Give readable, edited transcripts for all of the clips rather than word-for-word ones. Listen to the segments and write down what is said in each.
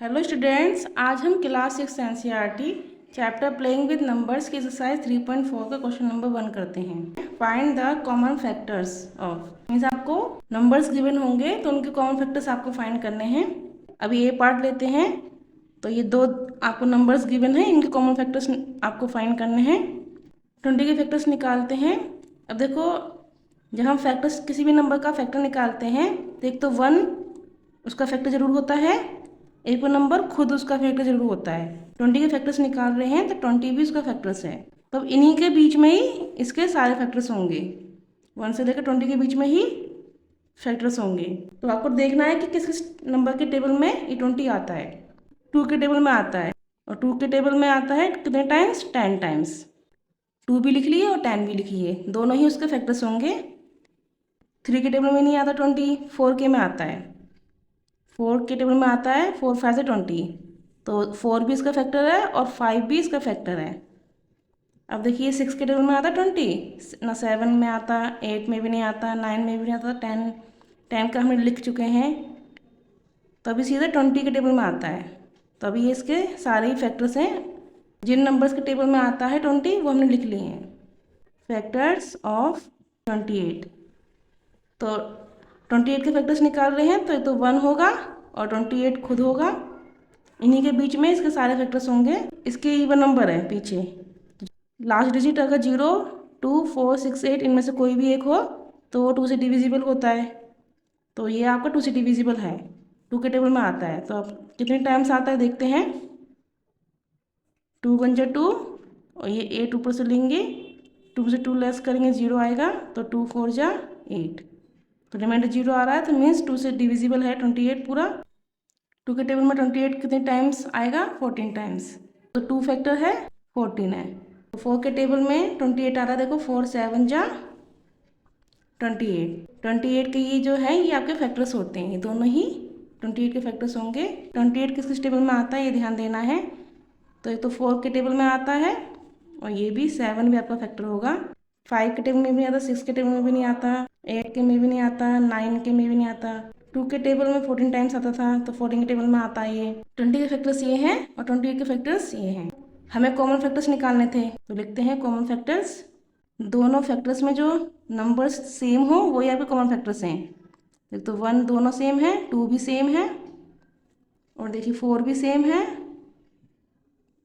Hello students, आज हम class 6 NCERT chapter playing with numbers की एक्सरसाइज 3.4 का क्वेश्चन नंबर 1 करते हैं। Find the common factors of, means आपको नंबर्स गिवन होंगे तो उनके कॉमन फैक्टर्स आपको फाइंड करने हैं। अभी ये पार्ट लेते हैं। तो ये दो आपको नंबर्स गिवन हैं, इनके कॉमन फैक्टर्स आपको फाइंड करने हैं। 20 के फैक्टर्स निकालते हैं। अब देखो, जब हम फैक्टर्स किसी भी नंबर का फैक्टर निकालते हैं तो एक तो 1 उसका फैक्टर जरूर होता है, एक वो नंबर खुद उसका फैक्टर जरूर होता है। 20 के फैक्टर्स निकाल रहे हैं तो 20 भी उसका फैक्टर्स है, तो इन्हीं के बीच में ही इसके सारे फैक्टर्स होंगे। 1 से लेकर 20 के बीच में ही फैक्टर्स होंगे। तो आपको देखना है कि किस किस नंबर के टेबल में ये 20 आता है। 2 के टेबल में आता है, और 2 के टेबल में आता है कितने टाइम्स? 10 टाइम्स। 2 भी लिख लिए और 10 भी लिखिए, दोनों ही उसके फैक्टर्स होंगे। 3 के टेबल में नहीं आता 20, 4 के में आता है। 4 के टेबल में आता है 4 5 से 20, तो 4 भी इसका फैक्टर है और 5 भी इसका फैक्टर है। अब देखिए 6 के टेबल में आता 20, ना 7 में आता, 8 में भी नहीं आता, 9 में भी नहीं आता, 10 का हम लिख चुके हैं, तो अभी सीधे 20 के टेबल में आता है। तो अभी ये इसके सारे ही फैक्टर्स हैं। जिन नंबर्स के टेबल में आता है 20 वो हमने लिख लिए हैं। फैक्टर्स ऑफ 28, तो 28 के फैक्टर्स निकाल रहे हैं, तो 1 होगा और 28 खुद होगा। इन्हीं के बीच में इसके सारे फैक्टर्स होंगे। इसके इवन नंबर है पीछे, लास्ट डिजिट अगर 0 2 4 6 8 इनमें से कोई भी एक हो तो वो 2 से डिविजिबल होता है। तो ये आपका 2 से डिविजिबल है, 2 के टेबल में आता है। तो अब कितने टाइम्स आता है देखते हैं। 2 1 जा 2, और ये 8 ऊपर से लेंगे, 2 से 2 लेस करेंगे 0 आएगा, तो 2 4 जा 8, तो रिमाइंडर 0 आ रहा है, तो मीन्स 2 से डिविजिबल है 28 पूरा। 2 के टेबल में 28 कितने टाइम्स आएगा? 14 टाइम्स। तो 2 फैक्टर है, 14 है। तो 4 के टेबल में 28 आ रहा है, देखो 4 7 जा 28। 28 के ये जो है ये आपके फैक्टर्स होते हैं, ये दोनों ही 28 के फैक्टर्स होंगे। 28 किस किस टेबल में आता है ये ध्यान देना है। तो एक तो 4 के टेबल में आता है, और ये भी 7 भी आपका फैक्टर होगा। 5 के टेबल में भी नहीं आता, 6 के टेबल में भी नहीं आता, 8 के में भी नहीं आता, 9 के में भी नहीं आता। 2 के टेबल में 14 टाइम्स आता था, तो 14 के टेबल में आता है ये। 20 के फैक्टर्स ये हैं और 28 के फैक्टर्स ये हैं। हमें कॉमन फैक्टर्स निकालने थे, तो लिखते हैं कॉमन फैक्टर्स। दोनों फैक्टर्स में जो नंबर्स सेम हो वही आपके कॉमन फैक्टर्स हैं। एक तो 1 दोनों सेम है, 2 भी सेम है, और देखिए 4 भी सेम है,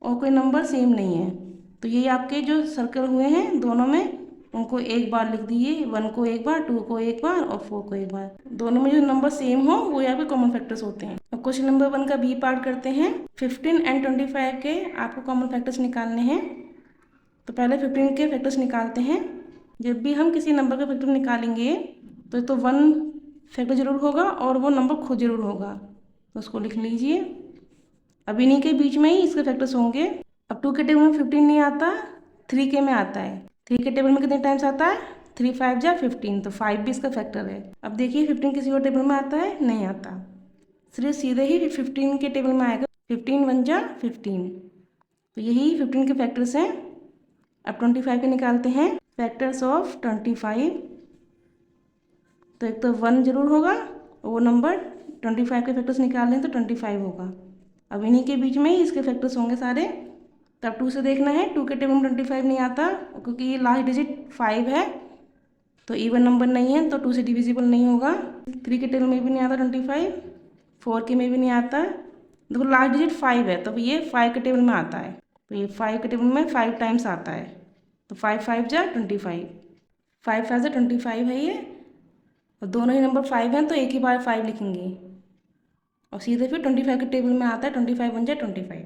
और कोई नंबर सेम नहीं है। तो ये आपके जो सर्कल हुए हैं दोनों में, उनको एक बार लिख दीजिए। 1 को एक बार, 2 को एक बार और 4 को एक बार। दोनों में जो नंबर सेम हो वो यहाँ पे कॉमन फैक्टर्स होते हैं। अब क्वेश्चन नंबर 1 का बी पार्ट करते हैं। 15 एंड 25 के आपको कॉमन फैक्टर्स निकालने हैं। तो पहले 15 के फैक्टर्स निकालते हैं। जब भी हम किसी नंबर का फैक्टर निकालेंगे तो 1 फैक्टर जरूर होगा और वो नंबर खुद जरूर होगा, तो उसको लिख लीजिए। अब इन्हीं के बीच में ही इसके फैक्टर्स होंगे। अब 2 के टेबल में 15 नहीं आता, 3 के में आता है। 3 के टेबल में कितने टाइम्स आता है? 3 5 जा 15, तो 5 भी इसका फैक्टर है। अब देखिए 15 किसी और टेबल में आता है? नहीं आता, सिर्फ सीधे ही 15 के टेबल में आएगा। 15 1 जा 15, तो यही 15 के फैक्टर्स हैं। अब 25 के निकालते हैं। फैक्टर्स ऑफ 25, तो एक तो 1 जरूर होगा, वो नंबर 25 के फैक्टर्स निकाल लें तो 25 होगा। अब इन्हीं के बीच में ही इसके फैक्टर्स होंगे सारे। तब 2 से देखना है, 2 के टेबल में 25 नहीं आता क्योंकि ये लास्ट डिजिट 5 है, तो इवन नंबर नहीं है, तो 2 से डिविजिबल नहीं होगा। 3 के टेबल में भी नहीं आता 25, 4 के में भी नहीं आता। देखो लास्ट डिजिट 5 है, तो ये 5 के टेबल में आता है, तो ये 5 के टेबल में 5 टाइम्स आता है, तो 5 5 जा 25, 5 5 जा 25 है ये। और दोनों ही नंबर 5 हैं तो एक ही बार 5 लिखेंगे, और सीधे फिर 25 के टेबल में आता है, 25 1 जा 25।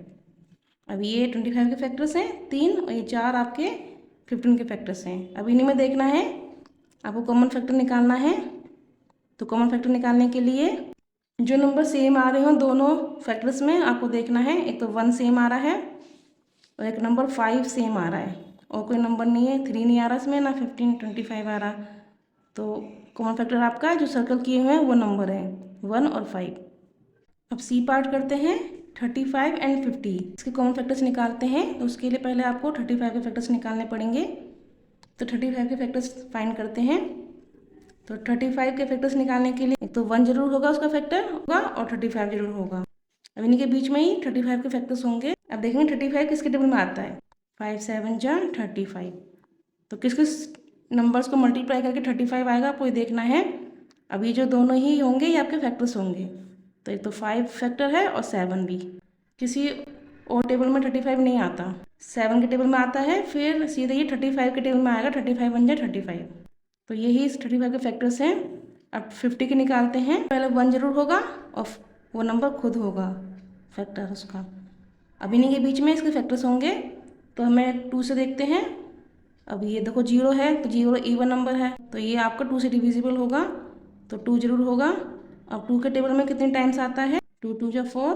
अब ये 25 के फैक्टर्स हैं 3, और ये 4 आपके 15 के फैक्टर्स हैं। अब इन्हीं में देखना है, आपको कॉमन फैक्टर निकालना है। तो कॉमन फैक्टर निकालने के लिए जो नंबर सेम आ रहे हो दोनों फैक्टर्स में आपको देखना है। एक तो 1 सेम आ रहा है, और एक नंबर 5 सेम आ रहा है, और कोई नंबर नहीं है, 3 नहीं आ रहा इसमें, ना 15 25 आ रहा। तो कॉमन फैक्टर आपका जो सर्कल किए हुए हैं वो नंबर है 1 और 5। अब सी पार्ट करते हैं। 35 एंड 50 इसके कॉमन फैक्टर्स निकालते हैं। तो उसके लिए पहले आपको 35 के फैक्टर्स निकालने पड़ेंगे। तो 35 के फैक्टर्स फाइंड करते हैं। तो 35 के फैक्टर्स निकालने के लिए एक तो 1 जरूर होगा उसका फैक्टर होगा, और 35 जरूर होगा। अब इन्हीं के बीच में ही 35 के फैक्टर्स होंगे। अब देखेंगे 35 किसके टेबल में आता है। 5 7 जा 35, तो किस किस नंबर्स को मल्टीप्लाई करके 35 आएगा आपको ये देखना है। अब ये जो दोनों ही होंगे ये आपके फैक्टर्स होंगे, तो एक तो 5 फैक्टर है और 7 भी। किसी और टेबल में 35 नहीं आता, 7 के टेबल में आता है, फिर सीधे ये 35 के टेबल में आएगा। 35 बन जाए 35, तो यही इस 35 के फैक्टर्स हैं। अब 50 के निकालते हैं। पहले 1 जरूर होगा और वो नंबर खुद होगा फैक्टर उसका। अब इन्हीं के बीच में इसके फैक्टर्स होंगे, तो हमें 2 से देखते हैं। अब ये देखो 0 है, तो 0 इवन नंबर है, तो ये आपका 2 से डिविजिबल होगा, तो 2 जरूर होगा। अब 2 के टेबल में कितने टाइम्स आता है, 2 2 जा 4,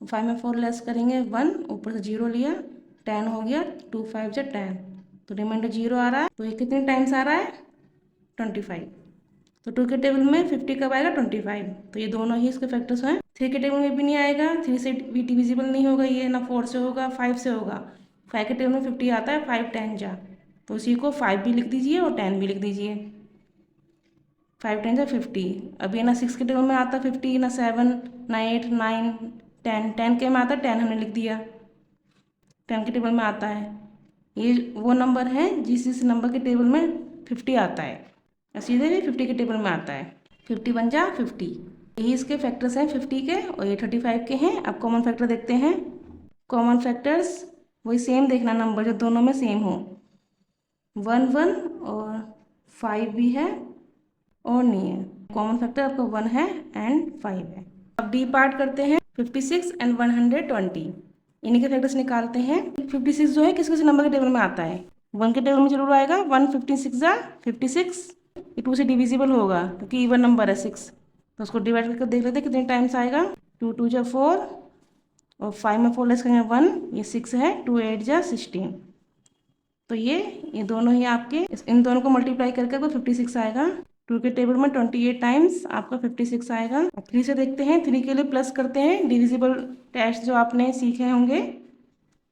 5 में 4 लेस करेंगे 1, ऊपर से 0 लिया, 10 हो गया, 2 5 जा 10, तो रिमाइंडर 0 आ रहा है। तो ये कितने टाइम्स आ रहा है, 25। तो 2 के टेबल में 50 कब आएगा, 25, तो ये दोनों ही इसके फैक्टर्स हैं। 3 के टेबल में भी नहीं आएगा, 3 से भी डिविजिबल नहीं होगा ये, ना 4 से होगा, 5 से होगा। 5 के टेबल में 50 आता है, 5 10 जा, तो उसी को 5 भी लिख दीजिए और 10 भी लिख दीजिए। 5 10 जा 50। अब ये ना 6 के टेबल में आता 50, ना 7, ना 8, 9, 10। 10 के में आता 10 हमने लिख दिया, 10 के टेबल में आता है। ये वो नंबर है जिस नंबर के टेबल में 50 आता है, सीधे भी 50 के टेबल में आता है। 50 बन जा 50, यही इसके फैक्टर्स हैं 50 के, और ये 35 के हैं। अब कॉमन फैक्टर देखते हैं। कॉमन फैक्टर्स वही सेम देखना, नंबर जो दोनों में सेम हो। 1 1 और 5 भी है और नहीं है। कॉमन फैक्टर आपका 1 है एंड 5 है। अब डी पार्ट करते हैं। 56 एंड 120, इन्हीं के फैक्टर्स निकालते हैं। 56 जो है किस किस नंबर के टेबल में आता है, 1 के टेबल में जरूर आएगा। 1 56 जा 56, ये 2 से डिविजिबल होगा क्योंकि इवन नंबर है 6, तो उसको डिवाइड करके देख लेते हैं कितने टाइम्स आएगा। 2 2 जा 4, और 5 में 4 लेस करेंगे 1, ये 6 है। 2 8 जा 16, तो ये दोनों ही आपके इन दोनों को मल्टीप्लाई करके आपको 56 आएगा। 2 के टेबल में 28 टाइम्स आपका 56 आएगा। अब 3 से देखते हैं। 3 के लिए प्लस करते हैं, डिविजिबल टेस्ट जो आपने सीखे होंगे।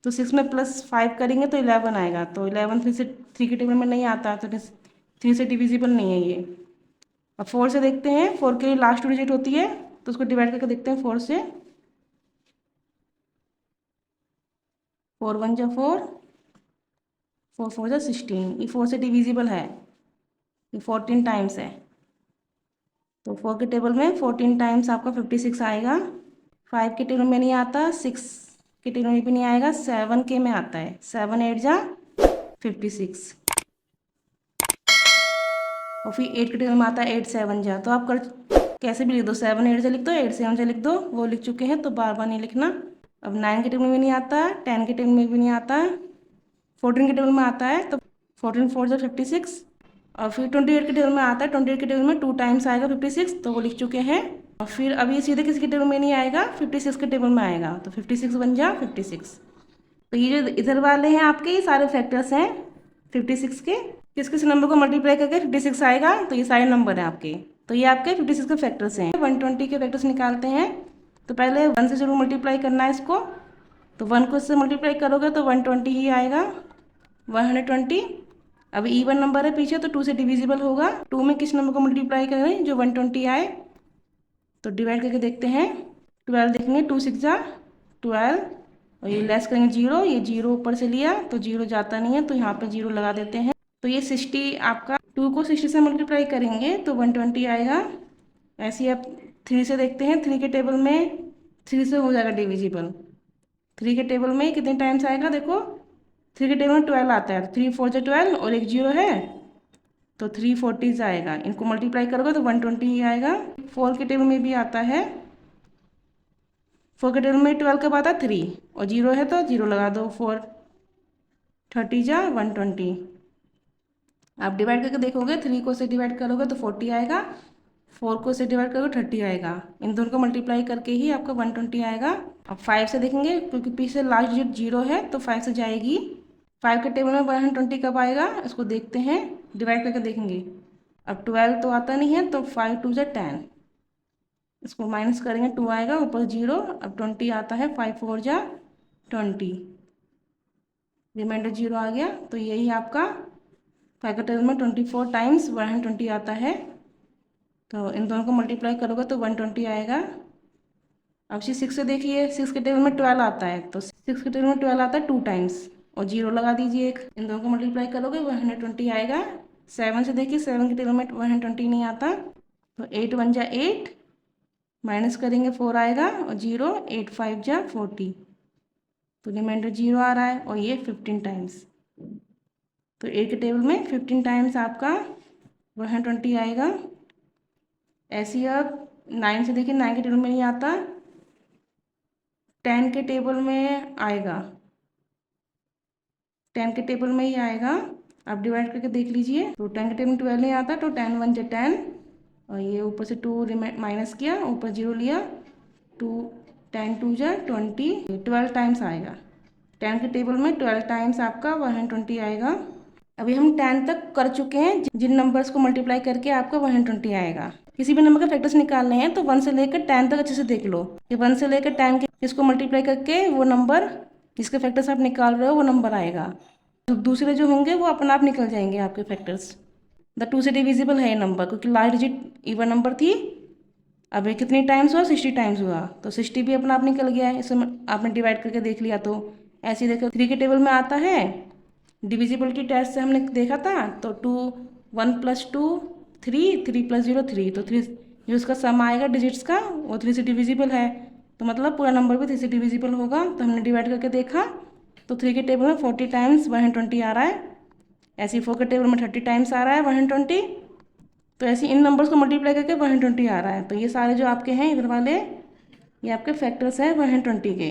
तो 6 में +5 करेंगे तो 11 आएगा, तो 11 3 के टेबल में नहीं आता, तो 3 से डिविजिबल नहीं है ये। अब 4 से देखते हैं। 4 के लिए लास्ट डिजिट होती है, तो उसको डिवाइड करके देखते हैं 4 से। 4 1 जा 4, 4 4 जा 16, ये 4 से डिविजिबल है, ये 14 टाइम्स है, तो 4 के टेबल में 14 टाइम्स आपका 56 आएगा। 5 के टेबल में नहीं आता, 6 के टेबल में भी नहीं आएगा, 7 के में आता है। 7 8 जा 56, और फिर 8 के टेबल में आता है 8 7 जा। तो आप कैसे भी लिख दो, 7 8 जा लिख दो, 8 7 जा लिख दो, वो लिख चुके हैं तो बार बार नहीं लिखना। अब 9 के टेबल में नहीं आता, 10 के टेबल में भी नहीं आता, 14 के टेबल में आता है, तो 14 4 जा 56, और फिर 28 के टेबल में आता है। 28 के टेबल में 2 टाइम्स आएगा 56, तो वो लिख चुके हैं। और फिर अब ये सीधे किसी के टेबल में नहीं आएगा, 56 के टेबल में आएगा, तो 56 बन जा 56। तो ये जो इधर वाले हैं आपके, ये सारे फैक्टर्स हैं 56 के। किस किस नंबर को मल्टीप्लाई करके 56 आएगा, तो ये सारे नंबर हैं आपके। तो ये आपके 56 के फैक्टर्स हैं। 120 के फैक्टर्स निकालते हैं, तो पहले 1 से जरूर मल्टीप्लाई करना है इसको, तो 1 को इससे मल्टीप्लाई करोगे तो 120 ही आएगा, 120। अब इवन नंबर है पीछे, तो 2 से डिविजिबल होगा। 2 में किस नंबर को मल्टीप्लाई करें जो 120 आए, तो डिवाइड करके देखते हैं। 12 देखेंगे, 2 6 जा 12, और ये लेस करेंगे 0, ये 0 ऊपर से लिया तो 0 जाता नहीं है, तो यहाँ पे 0 लगा देते हैं। तो ये 60 आपका, 2 को 60 से मल्टीप्लाई करेंगे तो 120 आएगा। ऐसे ही आप 3 से देखते हैं। 3 के टेबल में 3 से हो जाएगा डिविजिबल। 3 के टेबल में कितने टाइम्स आएगा, देखो 3 के टेबल में 12 आता है, 3 4 जा 12, और एक 0 है, तो 340 आएगा। इनको मल्टीप्लाई करोगे तो 120 ही आएगा। 4 के टेबल में भी आता है, 4 के टेबल में 12 कब आता है, 3, और 0 है तो 0 लगा दो। 4 30 जा 120। आप डिवाइड करके देखोगे, 3 को से डिवाइड करोगे तो 40 आएगा, 4 को से डिवाइड करोगे 30 आएगा। इन दोनों को मल्टीप्लाई करके ही आपका 120 आएगा। अब 5 से देखेंगे, क्योंकि पीछे लास्ट डिजिट 0 है, तो 5 से जाएगी। 5 के टेबल में 120 कब आएगा, इसको देखते हैं, डिवाइड करके देखेंगे। अब 12 तो आता नहीं है, तो 5 2 जा 10, इसको माइनस करेंगे 2 आएगा, ऊपर 0। अब 20 आता है, 5 4 जा 20, रिमाइंडर 0 आ गया। तो यही आपका 5 के टेबल में 24 टाइम्स 120 आता है, तो इन दोनों को मल्टीप्लाई करोगे तो 120 आएगा। अब 6 से देखिए, 6 के टेबल में 12 आता है, तो 6 के टेबल में 12 आता है 2 टाइम्स, और 0 लगा दीजिए एक। इन दोनों को मल्टीप्लाई करोगे 120 आएगा। 7 से देखिए, 7 के टेबल में 120 नहीं आता, तो 8 1 जा 8, माइनस करेंगे 4 आएगा, और 0, 8 5 जा 40, तो रिमाइंडर 0 आ रहा है, और ये 15 टाइम्स। तो 8 के टेबल में 15 टाइम्स आपका 120 आएगा। ऐसे ही अब 9 से देखिए, 9 के टेबल में नहीं आता, 10 के टेबल में आएगा, 10 के टेबल में ही आएगा। आप डिवाइड करके देख लीजिए, तो 10 के टेबल में 12 नहीं आता, तो 10 1 जा 10, और ये ऊपर से 2 माइनस किया, ऊपर 0 लिया, 2 10 2 जा 20, 12 टाइम्स आएगा। 10 के टेबल में 12 टाइम्स आपका 120 आएगा। अभी हम 10 तक कर चुके हैं, जिन नंबर्स को मल्टीप्लाई करके आपका 120 आएगा। किसी भी नंबर के फैक्टर्स निकालने हैं तो 1 से लेकर 10 तक अच्छे से देख लो कि 1 से लेकर 10 के इसको मल्टीप्लाई करके वो नंबर जिसके फैक्टर्स आप निकाल रहे हो वो नंबर आएगा। तो दूसरे जो होंगे वो अपना आप निकल जाएंगे आपके फैक्टर्स। द 2 से डिविजिबल है ये नंबर, क्योंकि लास्ट डिजिट इवन नंबर थी। अब ये कितनी टाइम्स हुआ, 60 टाइम्स हुआ, तो 60 भी अपना आप निकल गया है, इसमें आपने डिवाइड करके देख लिया। तो ऐसे ही देखो 3 के टेबल में आता है, डिविजिबिलिटी टेस्ट से हमने देखा था, तो 2 1 + 2 3 3 + 0 3, तो 3 जो उसका सम आएगा डिजिट्स का वो 3 से डिविजिबल है, तो मतलब पूरा नंबर भी 3 से डिविजिबल होगा। तो हमने डिवाइड करके देखा, तो 3 के टेबल में 40 टाइम्स 120 आ रहा है, ऐसे ही 4 के टेबल में 30 टाइम्स आ रहा है 120, तो ऐसे इन नंबर्स को मल्टीप्लाई करके 120 आ रहा है। तो ये सारे जो आपके हैं इधर वाले, ये आपके फैक्टर्स हैं 120 के।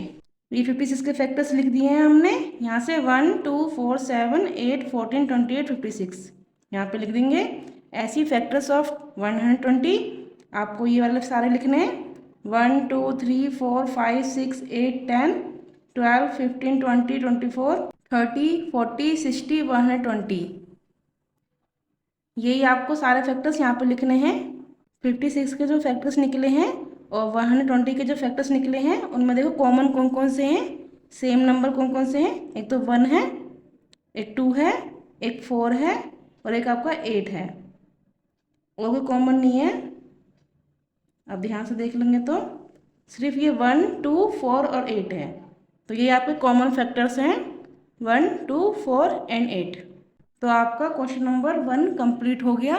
ये 56 के फैक्टर्स लिख दिए हैं हमने यहाँ से, 1 2 4 7 8 14 28 56 यहाँ पे लिख देंगे। ऐसी फैक्टर्स ऑफ 120 आपको ये वाले सारे लिखने हैं, 1 2 3 4 5 6 8 10 12 15 20 24 30 40 60 120, यही आपको सारे फैक्टर्स यहाँ पे लिखने हैं। 56 के जो फैक्टर्स निकले हैं और 120 के जो फैक्टर्स निकले हैं उनमें देखो कॉमन कौन कौन से हैं, सेम नंबर कौन कौन से हैं, एक तो 1 है, एक 2 है, एक 4 है, और एक आपका 8 है, और कोई कॉमन नहीं है। अब ध्यान से देख लेंगे तो सिर्फ ये 1 2 4 और 8 है, तो ये आपके कॉमन फैक्टर्स हैं 1 2 4 एंड 8। तो आपका क्वेश्चन नंबर 1 कंप्लीट हो गया।